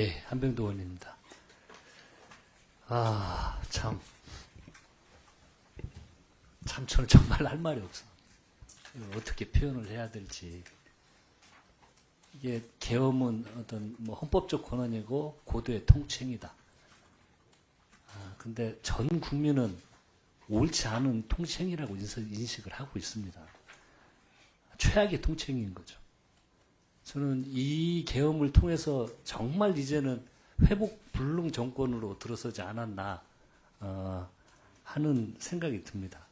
예, 한병도 의원입니다. 참 저는 정말 할 말이 없어. 어떻게 표현을 해야 될지. 이게 계엄은 어떤 헌법적 권한이고 고도의 통칭이다. 근데 전 국민은 옳지 않은 통칭이라고 인식을 하고 있습니다. 최악의 통칭인 거죠. 저는 이 계엄을 통해서 정말 이제는 회복 불능 정권으로 들어서지 않았나 하는 생각이 듭니다.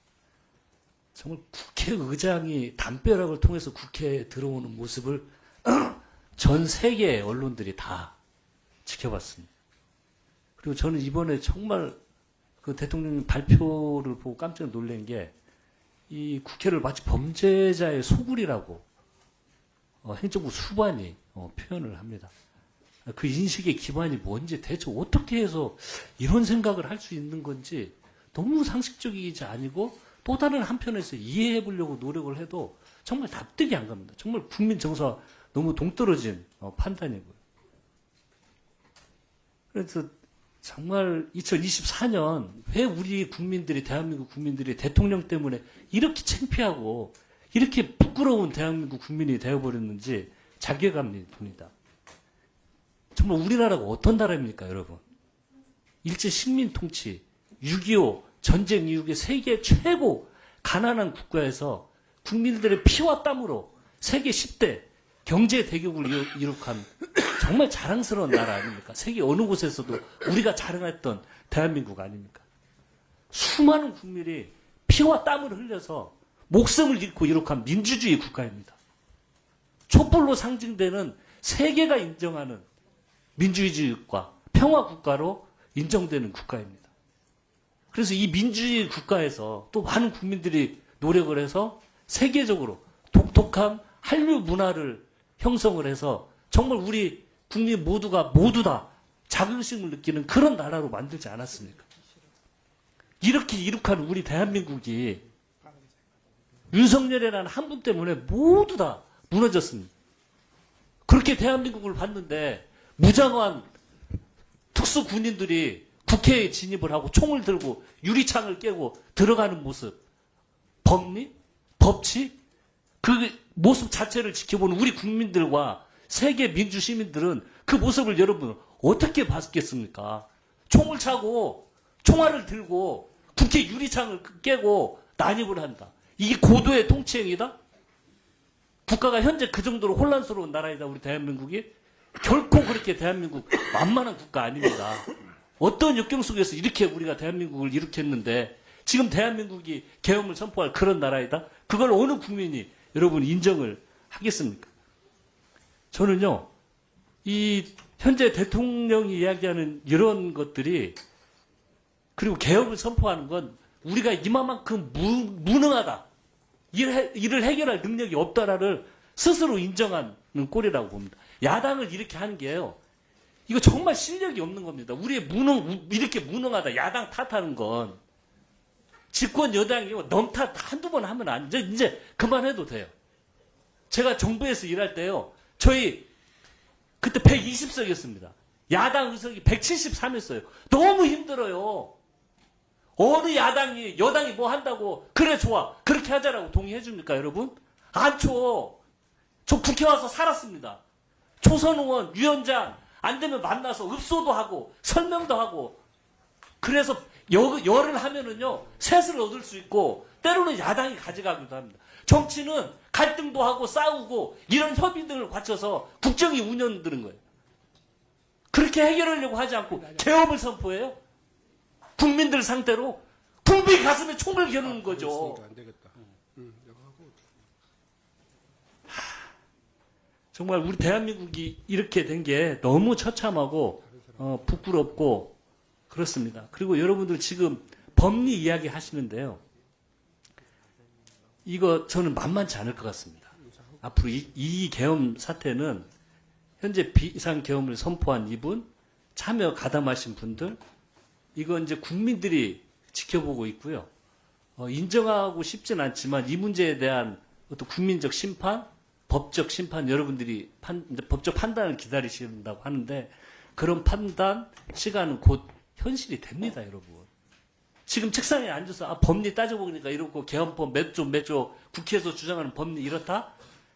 정말 국회의장이 담벼락을 통해서 국회에 들어오는 모습을 전 세계 언론들이 다 지켜봤습니다. 그리고 저는 이번에 정말 그 대통령 발표를 보고 깜짝 놀란 게 이 국회를 마치 범죄자의 소굴이라고 행정부 수반이 표현을 합니다. 그 인식의 기반이 뭔지 대체 어떻게 해서 이런 생각을 할 수 있는 건지 너무 상식적이지 아니고 또 다른 한편에서 이해해 보려고 노력을 해도 정말 납득이 안 갑니다. 정말 국민 정서와 너무 동떨어진 판단이고요. 그래서 정말 2024년 왜 우리 국민들이, 대한민국 국민들이 대통령 때문에 이렇게 창피하고 이렇게 부끄러운 대한민국 국민이 되어버렸는지 자괴감이 듭니다. 정말 우리나라가 어떤 나라입니까, 여러분? 일제 식민 통치, 6.25 전쟁 이후에 세계 최고 가난한 국가에서 국민들의 피와 땀으로 세계 10대 경제 대국을 이룩한 정말 자랑스러운 나라 아닙니까? 세계 어느 곳에서도 우리가 자랑했던 대한민국 아닙니까? 수많은 국민이 피와 땀을 흘려서 목숨을 잃고 이룩한 민주주의 국가입니다. 촛불로 상징되는 세계가 인정하는 민주주의 국가, 평화 국가로 인정되는 국가입니다. 그래서 이 민주주의 국가에서 또 많은 국민들이 노력을 해서 세계적으로 독특한 한류 문화를 형성을 해서 정말 우리 국민 모두 다 자긍심을 느끼는 그런 나라로 만들지 않았습니까? 이렇게 이룩한 우리 대한민국이 윤석열이라는 한 분 때문에 모두 다 무너졌습니다. 그렇게 대한민국을 봤는데 무장한 특수 군인들이 국회에 진입을 하고 총을 들고 유리창을 깨고 들어가는 모습, 법리? 법치? 그 모습 자체를 지켜보는 우리 국민들과 세계 민주 시민들은 그 모습을 여러분 어떻게 봤겠습니까? 총을 차고 총알을 들고 국회 유리창을 깨고 난입을 한다. 이게 고도의 통치행위다? 국가가 현재 그 정도로 혼란스러운 나라이다, 우리 대한민국이? 결코 그렇게 대한민국 만만한 국가 아닙니다. 어떤 역경 속에서 이렇게 우리가 대한민국을 일으켰는데 지금 대한민국이 계엄을 선포할 그런 나라이다? 그걸 어느 국민이 여러분 인정을 하겠습니까? 저는요, 이 현재 대통령이 이야기하는 이런 것들이 그리고 계엄을 선포하는 건 우리가 이만큼 무능하다. 이를 해결할 능력이 없다라를 스스로 인정하는 꼴이라고 봅니다. 야당을 이렇게 하는 게요. 이거 정말 실력이 없는 겁니다. 우리의 이렇게 무능하다. 야당 탓하는 건. 집권 여당이 넘탓 한두 번 하면 안 돼. 이제 그만해도 돼요. 제가 정부에서 일할 때요. 저희 그때 120석이었습니다. 야당 의석이 173이었어요. 너무 힘들어요. 어느 여당이 뭐 한다고 그래 좋아 그렇게 하자라고 동의해 줍니까 여러분? 안 줘. 저 국회 와서 살았습니다. 초선 의원, 위원장 안 되면 만나서 읍소도 하고 설명도 하고 그래서 열을 하면은요 셋을 얻을 수 있고 때로는 야당이 가져가기도 합니다. 정치는 갈등도 하고 싸우고 이런 협의들을 거쳐서 국정이 운영되는 거예요. 그렇게 해결하려고 하지 않고 계엄을 선포해요? 국민들 상대로 국민 가슴에 총을 겨누는 거죠. 정말 우리 대한민국이 이렇게 된 게 너무 처참하고 부끄럽고 그렇습니다. 그리고 여러분들 지금 법리 이야기 하시는데요. 이거 저는 만만치 않을 것 같습니다. 앞으로 이 계엄 사태는 현재 비상계엄을 선포한 이분, 참여 가담하신 분들, 이거 이제 국민들이 지켜보고 있고요. 인정하고 싶진 않지만 이 문제에 대한 어떤 국민적 심판, 법적 심판 여러분들이 법적 판단을 기다리신다고 하는데 그런 판단 시간은 곧 현실이 됩니다, 여러분. 지금 책상에 앉아서 법리 따져보니까 이렇고 개헌법 몇 조 국회에서 주장하는 법리 이렇다?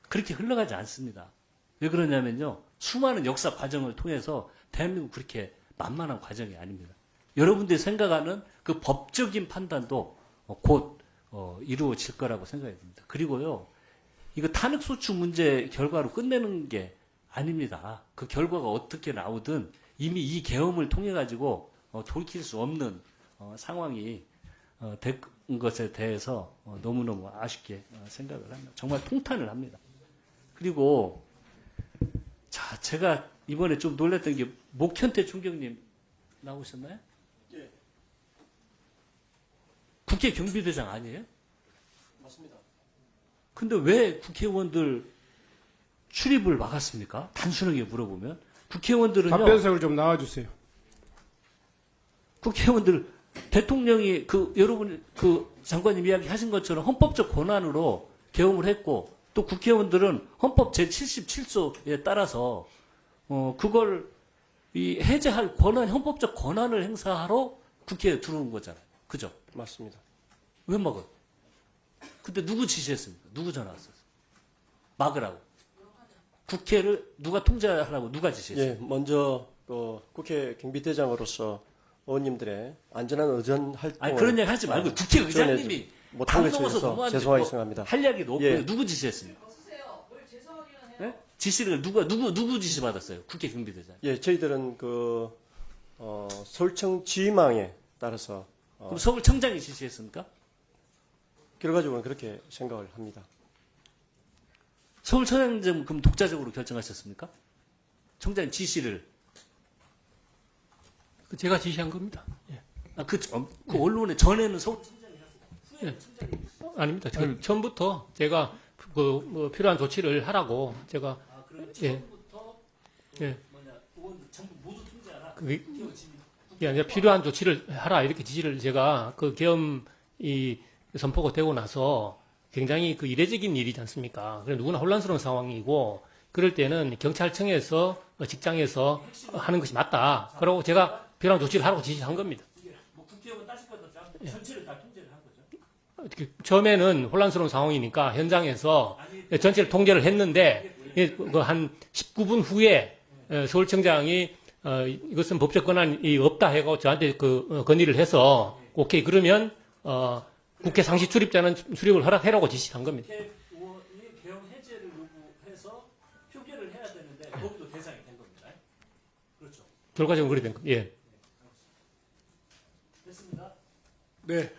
그렇게 흘러가지 않습니다. 왜 그러냐면요. 수많은 역사 과정을 통해서 대한민국 그렇게 만만한 과정이 아닙니다. 여러분들이 생각하는 그 법적인 판단도 곧 이루어질 거라고 생각이 듭니다. 그리고요. 이거 탄핵소추 문제 결과로 끝내는 게 아닙니다. 그 결과가 어떻게 나오든 이미 이 계엄을 통해 가지고 돌이킬 수 없는 상황이 된 것에 대해서 너무너무 아쉽게 생각을 합니다. 정말 통탄을 합니다. 그리고 자, 제가 이번에 좀 놀랐던 게 목현태 총경님 나오셨나요? 예. 국회 경비대장 아니에요? 맞습니다. 근데 왜 국회의원들 출입을 막았습니까? 단순하게 물어보면 국회의원들은요. 답변석을 좀 나와주세요. 국회의원들 대통령이 여러분 장관님 이야기하신 것처럼 헌법적 권한으로 계엄을 했고 또 국회의원들은 헌법 제 77조에 따라서 그걸 해제할 권한 헌법적 권한을 행사하러 국회에 들어온 거잖아요. 그죠? 맞습니다. 왜 막아요? 그때 누구 지시했습니까? 누구 전화 왔었어요? 막으라고. 국회를 누가 통제하라고 누가 지시했어요? 예, 먼저 국회 경비대장으로서 의원님들의 안전한 의전 활동을 아니 그런 얘기 하지 말고 국회의장님이 못한 것에 넘어서 대해서 누구한테 죄송하게 생각합니다. 할 이야기도 없고 예. 누구 지시했습니까? 네? 지시를 누구 지시 받았어요? 국회 경비대장. 예, 저희들은 서울청 지휘망에 따라서 그럼 서울청장이 지시했습니까? 결과적으로는 그렇게 생각을 합니다. 서울청장은 그럼 독자적으로 결정하셨습니까? 청장 지시를. 제가 지시한 겁니다. 예. 그 언론에 전에는 서울청장이 했어요. 예. 아닙니다. 처음부터 제가 필요한 조치를 하라고 제가 그럼 예. 처음부터 예. 의원들 전부 모두 통제하라. 그게 아니라 필요한 조치를 하라 이렇게 지시를 제가 계엄 선포가 되고 나서 굉장히 이례적인 일이지 않습니까? 그래 누구나 혼란스러운 상황이고 그럴 때는 경찰청에서 직장에서 하는 것이 맞다. 그러고 제가 필요한 조치를 하라고 지시한 겁니다. 국회의원 따질 것도 않고 전체를 다 통제를 한 거죠. 처음에는 혼란스러운 상황이니까 현장에서 전체를 통제를 했는데 한 19분 후에 서울청장이 이것은 법적 권한이 없다 해고 저한테 건의를 해서 오케이 그러면 국회 상시 출입자는 출입을 허락해라고 지시한 겁니다. 국회의원이 계엄 해제를 요구해서 표결을 해야 되는데 거기도 대상이 된 겁니다. 그렇죠. 결과적으로 그렇게 된 겁니다. 예. 됐습니다. 네.